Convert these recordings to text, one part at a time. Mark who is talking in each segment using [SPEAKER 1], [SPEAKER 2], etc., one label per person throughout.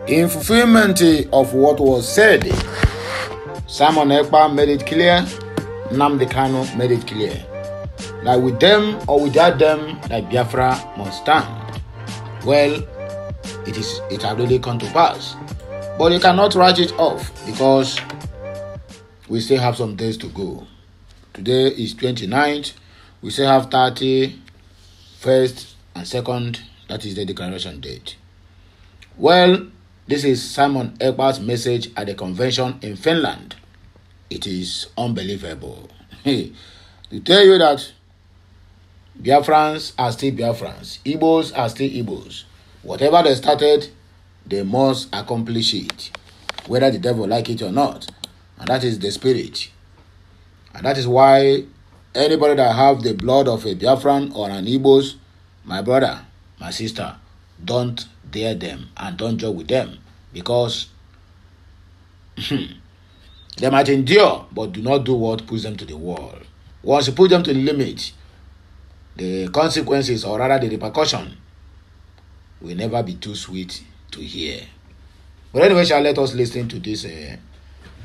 [SPEAKER 1] In fulfillment of what was said, Simon Ekpa made it clear, Nnamdi Kanu made it clear, that with them or without them, that Biafra must stand. Well, it has really come to pass. But you cannot write it off because we still have some days to go. Today is 29th. We still have 30, 1st and 2nd. That is the declaration date. Well, this is Simon Ekpa's message at the convention in Finland. It is unbelievable. To tell you that Biafrans are still Biafrans. Igbos are still Igbos. Whatever they started, they must accomplish it, whether the devil like it or not. And that is the spirit. And that is why anybody that have the blood of a Biafran or an Igbos, my brother, my sister, don't dare them and don't joke with them, because they might endure, but do not do what puts them to the wall. Once you put them to the limit, the consequences, or rather the repercussion, will never be too sweet to hear. But anyway, let us listen to this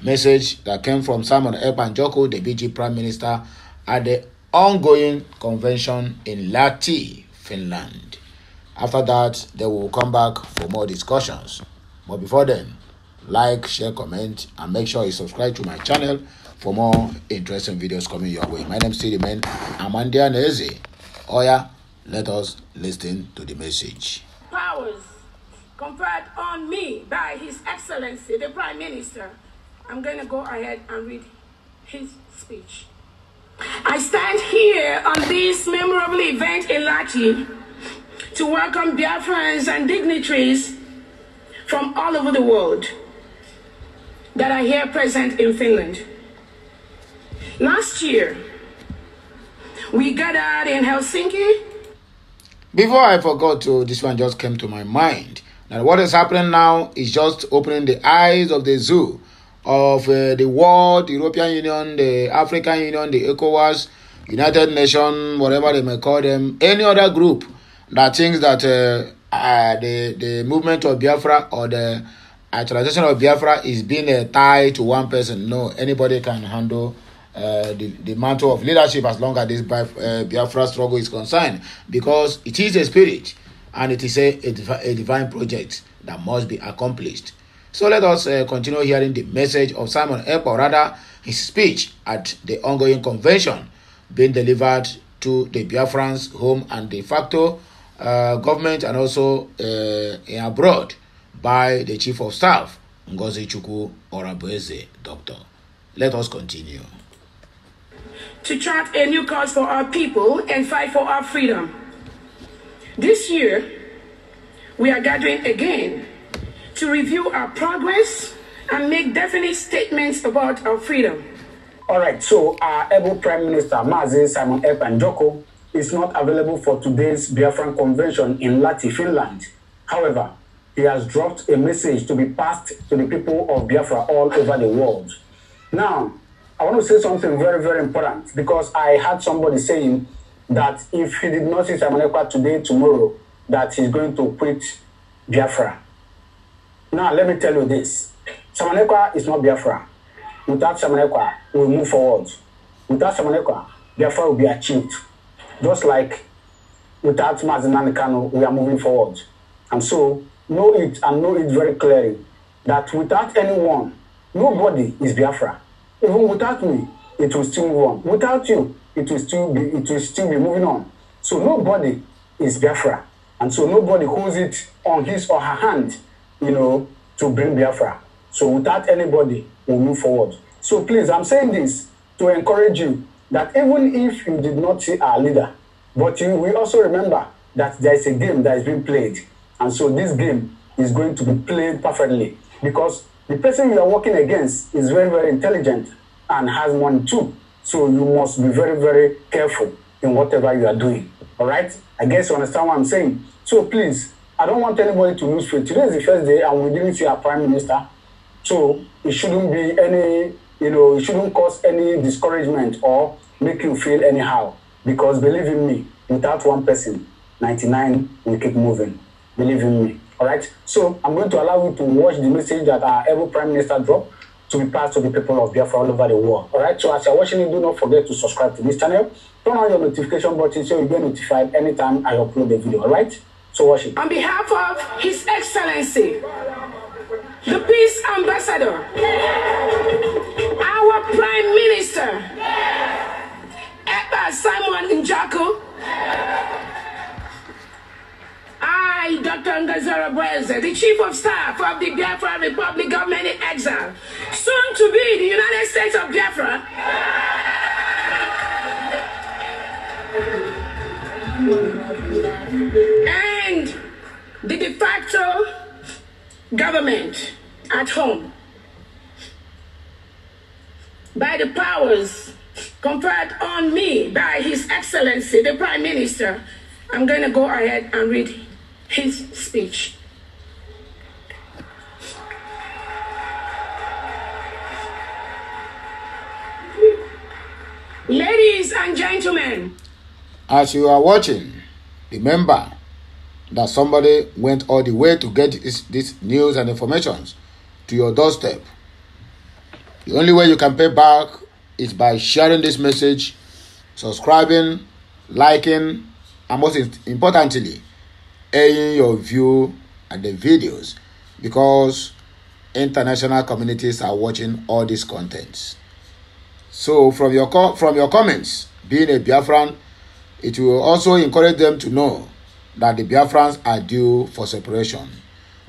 [SPEAKER 1] message that came from Simon NJOKU, the BG Prime Minister, at the ongoing convention in Lahti, Finland. After that, they will come back for more discussions. But before then, like, share, comment, and make sure you subscribe to my channel for more interesting videos coming your way. My name is still remain Amandia Neze. Oya, let us listen to the message.
[SPEAKER 2] Powers conferred on me by His Excellency, the Prime Minister. I'm going to go ahead and read his speech. I stand here on this memorable event in Lahti to welcome Biafrans and dignitaries from all over the world that are here present in Finland. Last year, we gathered in Helsinki.
[SPEAKER 1] Before I forgot to, this one just came to my mind. Now what is happening now is just opening the eyes of the zoo of the world, the European Union, the African Union, the ECOWAS, United Nations, whatever they may call them, any other group that thinks that the movement of Biafra or the actualization of Biafra is being tied to one person. No, anybody can handle the mantle of leadership as long as this Biafra struggle is concerned, because it is a spirit and it is a divine project that must be accomplished. So let us continue hearing the message of Simon Ekpa, or rather his speech at the ongoing convention being delivered to the Biafrans home and de facto government, and also abroad by the Chief of Staff, Ngozi Chukwu Orabueze, Doctor. Let us continue.
[SPEAKER 2] To chart a new course for our people and fight for our freedom. This year, we are gathering again to review our progress and make definite statements about our freedom.
[SPEAKER 3] All right, so our able Prime Minister, Mazi Simon NJOKU, is not available for today's Biafran convention in Lahti, Finland. However, he has dropped a message to be passed to the people of Biafra all over the world. Now, I want to say something very, very important, because I had somebody saying that if he did not see Simon Ekpa today, tomorrow, that he's going to quit Biafra. Now, let me tell you this. Simon Ekpa is not Biafra. Without Simon Ekpa, we'll move forward. Without Simon Ekpa, Biafra will be achieved. Just like without Nnamdi Kanu, we are moving forward. And so, know it, and know it very clearly, that without anyone, nobody is Biafra. Even without me, it will still move on. Without you, it will still be moving on. So nobody is Biafra. And so nobody holds it on his or her hand, to bring Biafra. So without anybody, we'll move forward. So please, I'm saying this to encourage you that even if you did not see our leader, but you will also remember that there is a game that is being played. And so this game is going to be played perfectly, because the person you are working against is very, very intelligent and has money too. So you must be very, very careful in whatever you are doing. All right? I guess you understand what I'm saying. So please, I don't want anybody to lose faith. Today is the first day and we didn't see our Prime Minister. So it shouldn't be any, it shouldn't cause any discouragement or make you feel anyhow. Because believe in me, without one person, 99 will keep moving. Believe in me. All right? All right. So I'm going to allow you to watch the message that our able Prime Minister dropped to be passed to the people of Biafra all over the world. All right. So as you're watching it, do not forget to subscribe to this channel. Turn on your notification button so you get notified anytime I upload a video. All right. So watch it.
[SPEAKER 2] On behalf of His Excellency, the Peace Ambassador, our Prime Minister, EKPA Simon NJOKU, I, Dr. OGBUNIGWE, the Chief of Staff of the Biafra Republic Government in Exile, soon to be the United States of Biafra, and the de facto government at home, by the powers conferred on me by His Excellency, the Prime Minister, I'm going to go ahead and read his speech. Ladies and gentlemen,
[SPEAKER 1] as you are watching, remember that somebody went all the way to get this news and information to your doorstep. The only way you can pay back is by sharing this message, subscribing, liking, and most importantly, airing your view at the videos, because international communities are watching all these contents. So from your comments, being a Biafran, it will also encourage them to know that the Biafrans are due for separation.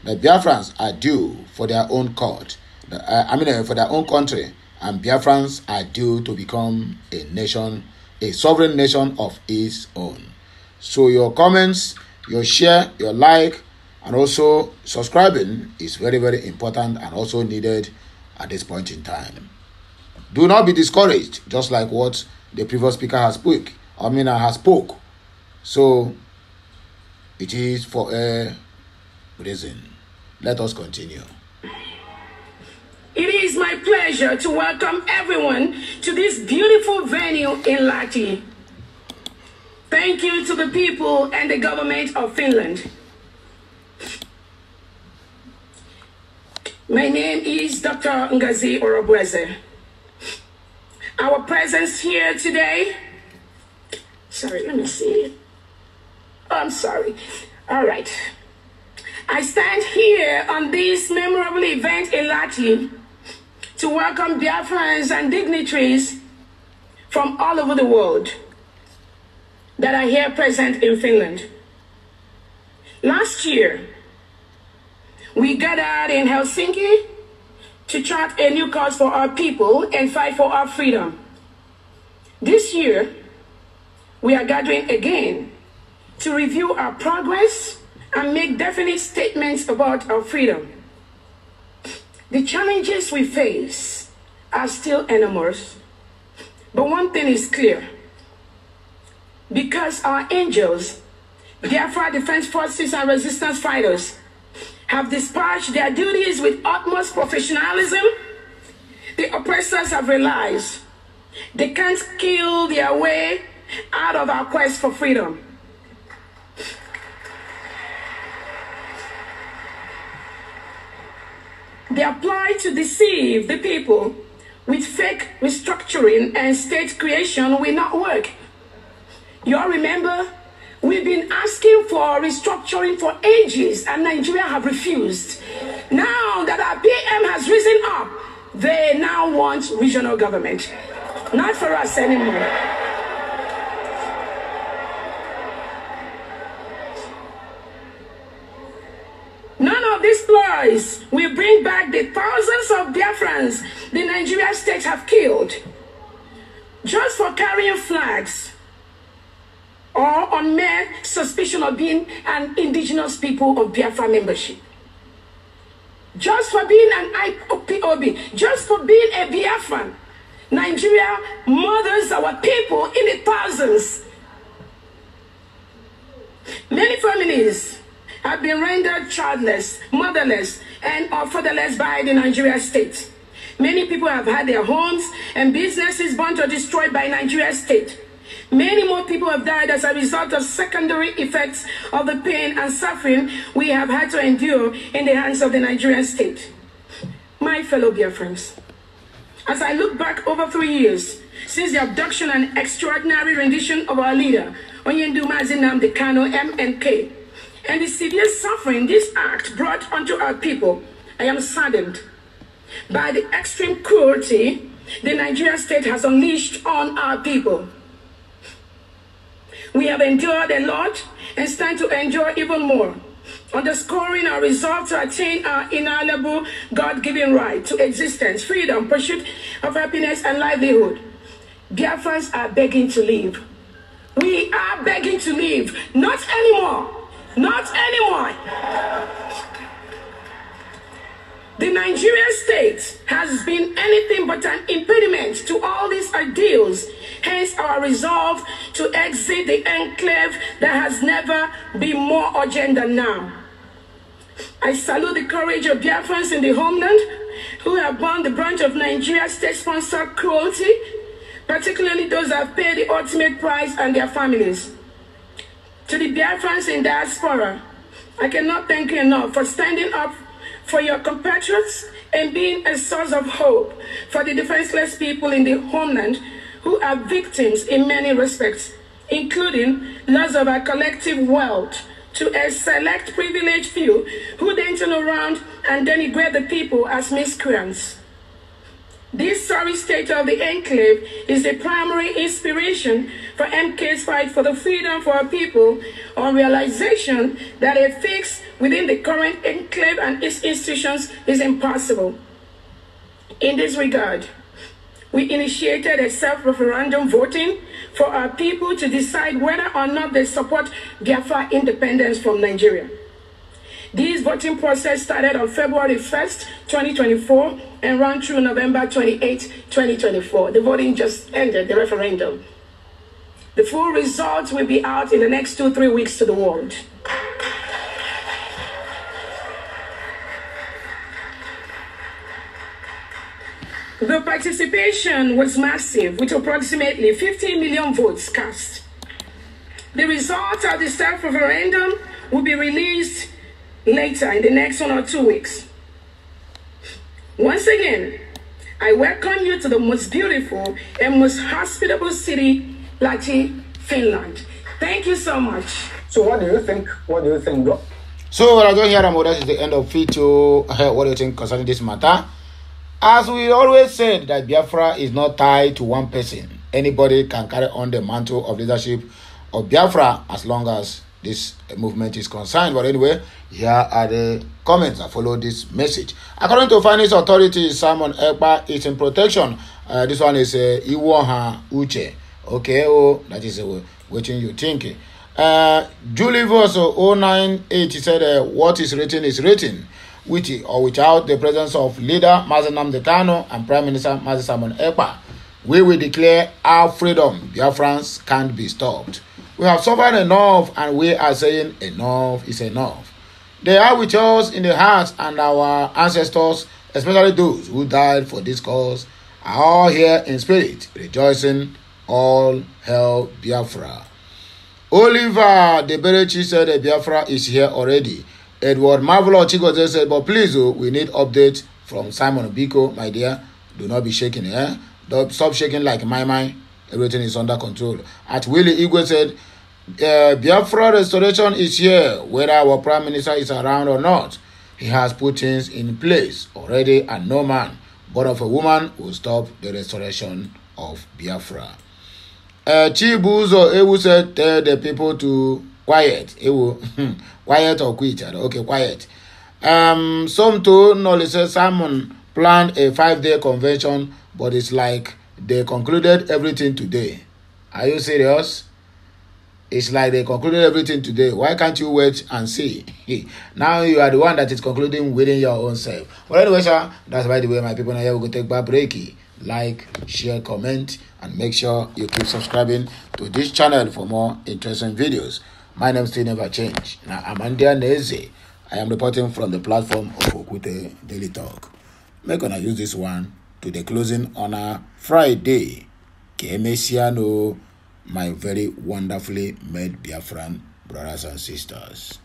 [SPEAKER 1] The Biafrans are due for their own court. For their own country, and Biafrans are due to become a nation, a sovereign nation of its own. So your comments, your share, your like, and also subscribing is very, very important and also needed at this point in time. Do not be discouraged, just like what the previous speaker has spoke. So it is for a reason. Let us continue.
[SPEAKER 2] It is my pleasure to welcome everyone to this beautiful venue in Lahti. Thank you to the people and the government of Finland. My name is Dr. OGBUNIGWE. Our presence here today, let me see. Oh, I'm sorry. All right. I stand here on this memorable event in Lahti to welcome Biafrans and dignitaries from all over the world that are here present in Finland. Last year, we gathered in Helsinki to chart a new cause for our people and fight for our freedom. This year, we are gathering again to review our progress and make definite statements about our freedom. The challenges we face are still enormous, but one thing is clear. Because our angels, Biafra Defense Forces and resistance fighters, have dispatched their duties with utmost professionalism, the oppressors have realized they can't kill their way out of our quest for freedom. They apply to deceive the people with fake restructuring and state creation will not work. You all remember, we've been asking for restructuring for ages and Nigeria have refused. Now that our PM has risen up, they now want regional government. Not for us anymore. None of these ploys will bring back the thousands of Biafrans the Nigerian state have killed just for carrying flags or on mere suspicion of being an indigenous people of Biafra membership. Just for being an IPOB, just for being a Biafran, Nigeria murders our people in the thousands. Many families have been rendered childless, motherless, and or fatherless by the Nigeria state. Many people have had their homes and businesses burnt or destroyed by Nigeria state. Many more people have died as a result of secondary effects of the pain and suffering we have had to endure in the hands of the Nigerian state. My fellow Biafrans, as I look back over 3 years since the abduction and extraordinary rendition of our leader, Onyendu Mazi Nnamdi Kanu, MNK, and the severe suffering this act brought onto our people, I am saddened by the extreme cruelty the Nigerian state has unleashed on our people. We have endured a lot and stand to endure even more, underscoring our resolve to attain our inalienable God-given right to existence, freedom, pursuit of happiness and livelihood. Biafrans are begging to leave. We are begging to leave. Not anymore. Not anymore. The Nigerian state has been anything but an impediment to all these ideals. Hence our resolve to exit the enclave that has never been more urgent than now. I salute the courage of Biafrans in the homeland who have borne the brunt of Nigeria's state-sponsored cruelty, particularly those that have paid the ultimate price and their families. To the Biafrans in diaspora, I cannot thank you enough for standing up for your compatriots and being a source of hope for the defenseless people in the homeland who are victims in many respects, including loss of our collective wealth to a select privileged few who then turn around and denigrate the people as miscreants. This sorry state of the enclave is the primary inspiration for MK's fight for the freedom for our people, on realization that a fix within the current enclave and its institutions is impossible. In this regard, we initiated a self-referendum voting for our people to decide whether or not they support Biafra independence from Nigeria. This voting process started on February 1st, 2024 and ran through November 28, 2024. The voting just ended, the referendum. The full results will be out in the next 2-3 weeks to the world. The participation was massive, with approximately 15 million votes cast. The results of the self-referendum will be released later in the next 1 or 2 weeks. Once again, I welcome you to the most beautiful and most hospitable city, Lahti, Finland. Thank you so much.
[SPEAKER 3] So what do you think? What do you think, bro?
[SPEAKER 1] So what I don't hear, that is the end of video. What do you think concerning this matter? As we always said, that Biafra is not tied to one person. Anybody can carry on the mantle of leadership of Biafra as long as this movement is concerned. But anyway, here are the comments that follow this message. According to finance authorities, Simon EKPA is in protection. This one is Iwoha Uche. Okay, oh, that is what you think. Julie Verse 098 said, what is written, with or without the presence of leader Mazi Nnamdi Kanu and Prime Minister Mazi Simon EKPA, we will declare our freedom. Biafrans can't be stopped. We have suffered enough, and we are saying enough is enough. They are with us in the hearts, and our ancestors, especially those who died for this cause, are all here in spirit, rejoicing. All hail Biafra. Oliver Deberechi said that Biafra is here already. Edward Marvelo Chigoze said, but please, we need update from Simon Biko, my dear. Do not be shaking, eh? Don't stop shaking like my. Everything is under control. At Willie Igwe said, Biafra restoration is here, whether our Prime Minister is around or not. He has put things in place already, and no man, born of a woman, will stop the restoration of Biafra. Chibuzo Ewu said, tell the people to quiet. Ewu, quiet or quit. Okay, quiet. Somto Nolly said Simon planned a 5-day convention, but it's like they concluded everything today. Are you serious? It's like they concluded everything today. Why can't you wait and see? Now you are the one that is concluding within your own self. But anyway, sir, that's by the way, my people. Now we go take back breaky. Like, share, comment, and make sure you keep subscribing to this channel for more interesting videos. My name still never change. Now I'm Andia Neze. I am reporting from the platform of Okute Daily Talk. Make gonna use this one to the closing on a Friday. Kemesiano. my very wonderfully made Biafran brothers and sisters.